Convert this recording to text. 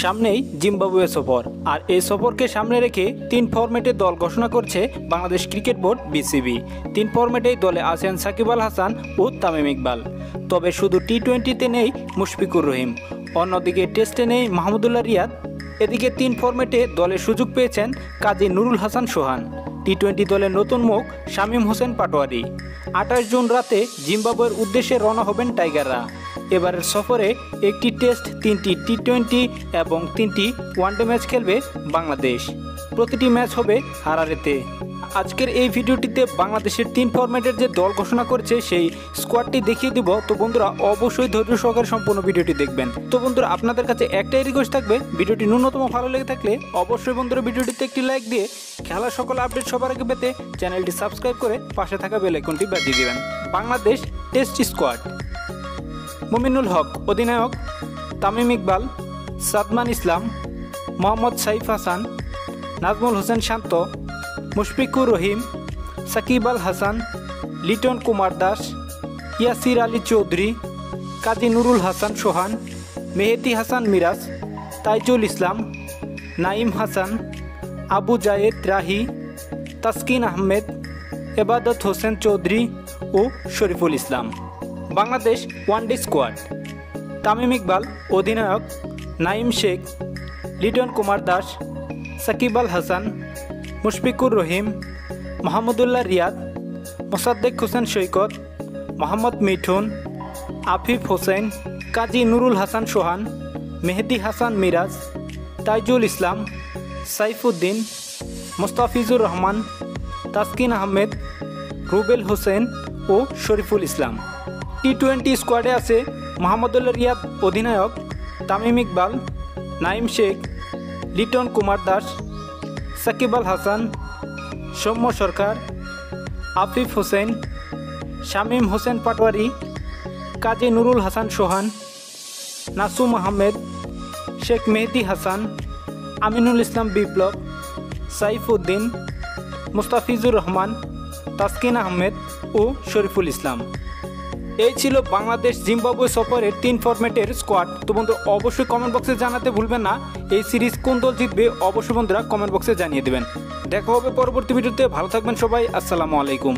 সামনেই জিম্বাবুয়ে সফর, আর এই সফরকে সামনে রেখে 3 ফরম্যাটে দল ঘোষণা করছে বাংলাদেশ ক্রিকেট বোর্ড বিসিবি। 3 ফরম্যাটেই দলে আছেন সাকিব আল হাসান ও তামিম ইকবাল। তবে শুধু টি-20তে নেই মুশফিকুর রহিম, অন্যদিকে টেস্টে নেই মাহমুদুল্লাহ রিয়াদ। এদিকে 3 ফরম্যাটে দলের সুযোগ পেয়েছেন কাজী নুরুল হাসান সোহান। টি-20 দলের নতুন মুখ শামীম হোসেন পাটোয়ারি। 28 জুন রাতে জিম্বাবুয়ের উদ্দেশ্যে রওনা হবেন টাইগাররা। এবারের সফরে একটি টেস্ট, 3টি টি-20 এবং 3টি ওয়ানডে ম্যাচ খেলবে বাংলাদেশ। প্রতিটি ম্যাচ হবে হারারেতে। আজকের এই ভিডিওটিতে বাংলাদেশের 3 ফরম্যাটের যে দল ঘোষণা করছে সেই স্কোয়াডটি দেখিয়ে দিব। তো বন্ধুরা অবশ্যই ধৈর্য সহকারে সম্পূর্ণ ভিডিওটি দেখবেন। তো বন্ধুরা আপনাদের কাছে একটাই রিকোয়েস্ট থাকবে, ভিডিওটি ন্যূনতম ভালো লেগে থাকলে অবশ্যই বন্ধুরা ভিডিওটিতে একটি লাইক দিয়ে খেলার সকল আপডেট সবার আগে পেতে চ্যানেলটি সাবস্ক্রাইব করে পাশে থাকা বেল আইকনটি বাজিয়ে দেবেন। বাংলাদেশ টেস্ট স্কোয়াড: মুমিনুল হক অধিনায়ক, তামিম ইকবাল, সাদমান ইসলাম, মোহাম্মদ সাইফ হাসান, নাজমুল হোসেন শান্ত, মুশফিকুর রহিম, সাকিব আল হাসান, লিটন কুমার দাস, ইয়াসির আলী চৌধুরী, কাজী নুরুল হাসান সোহান, মেহেদী হাসান মিরাজ, তাইজুল ইসলাম, নাঈম হাসান, আবু জায়েদ রাহি, তাসকিন আহমেদ, এবাদত হোসেন চৌধুরী ও শরীফুল ইসলাম। বাংলাদেশ ওয়ানডে স্কোয়াড: তামিম ইকবাল অধিনায়ক, নাঈম শেখ, লিটন কুমার দাস, সাকিব আল হাসান, মুশফিকুর রহিম, মাহমুদুল্লাহ রিয়াদ, মোসাদ্দেক হোসেন সৈকত, মোহাম্মদ মিঠুন, আফিফ হোসেন, কাজী নুরুল হাসান সোহান, মেহেদী হাসান মিরাজ, তাইজুল ইসলাম, সাইফুদ্দিন, মুস্তাফিজুর রহমান, তাসকিন আহমেদ, রুবেল হোসেন ও শরীফুল ইসলাম। টি-20 স্কোয়াডে আছে মাহমুদুল্লাহ রিয়াদ অধিনায়ক, তামিম ইকবাল, নাঈম শেখ, লিটন কুমার দাস, সাকিব আল হাসান, সৌম্য সরকার, আফিফ হোসেন, শামীম হোসেন পাটোয়ারি, কাজী নুরুল হাসান সোহান, নাসুম আহমেদ, শেখ মেহেদী হাসান, আমিনুল ইসলাম বিপ্লব, সাইফুদ্দিন, মুস্তাফিজুর রহমান, তাসকিন আহমেদ ও শরীফুল ইসলাম। এই ছিল বাংলাদেশ জিম্বাবুয়ে সফরের 3 ফরম্যাটের স্কোয়াড। তো বন্ধুরা অবশ্যই কমেন্ট বক্সে জানাতে ভুলবেন না এই সিরিজ কোন দল জিতবে, অবশ্যই বন্ধুরা কমেন্ট বক্সে জানিয়ে দেবেন। দেখা হবে পরবর্তী ভিডিওতে। ভালো থাকবেন সবাই, আসসালামু আলাইকুম।